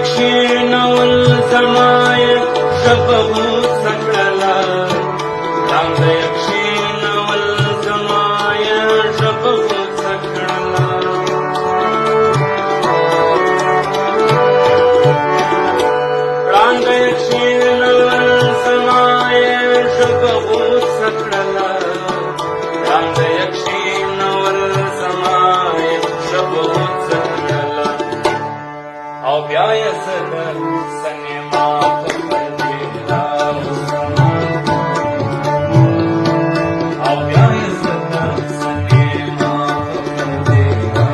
क्षीणवल समाय शपभूत सकळला रांगय क्षीणवल समाय शपभूत सकळला रांगय क्षीणवल समाय शपभूत सकळला रांगय क्षीणवल समाय शपभूत सकळला अव्याय सदर सन्यमाप परदेरा अव्याय सदर सन्यमाप परदेरा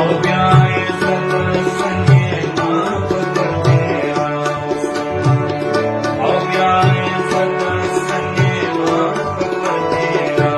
अव्याय सदर सन्यमाप परदेरा अव्याय सदर सन्यमाप परदेरा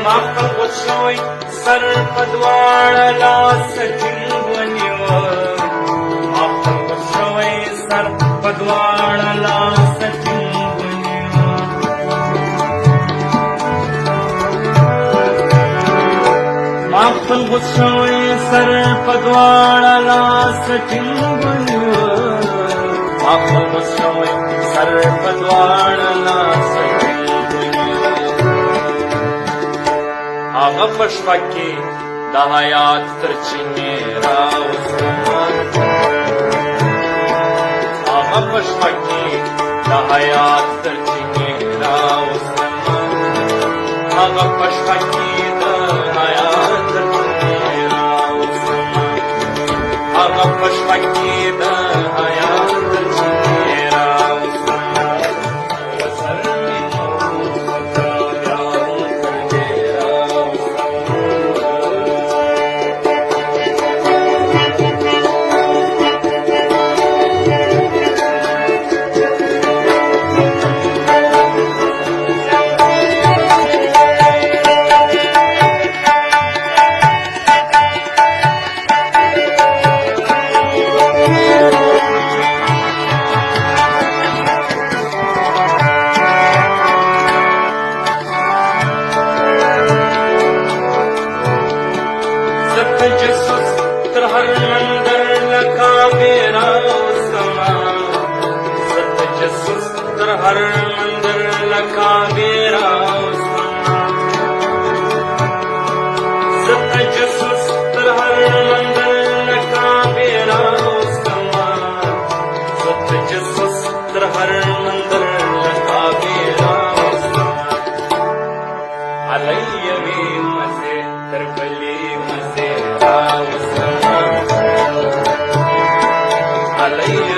मापवसोय सर्पद्वाळला सचिंवनिव मापवसोय सर्पद्वाळला सचिंवनिव मापवसोय सर्पद्वाळला सचिंवनिव मापवसोय सर्पद्वाळला पुष्पके दहायात तर चिन्हेराव पुष्पके दहायात तर चिन्हेराव पुष्पके दहायात तर चिन्हेराव पुष्पके दहायात तर चिन्हेराव हर मंदिर लखा मेरा समा सतज सुस्त्र हर मंदिर लखा मेरा समा सतज सुस्त्र हर मंदिर लखा मेरा समा सतज सुस्त्र हर मंदिर लखा मेरा समा अलय वे मसे तरबली मसे राव समा अलय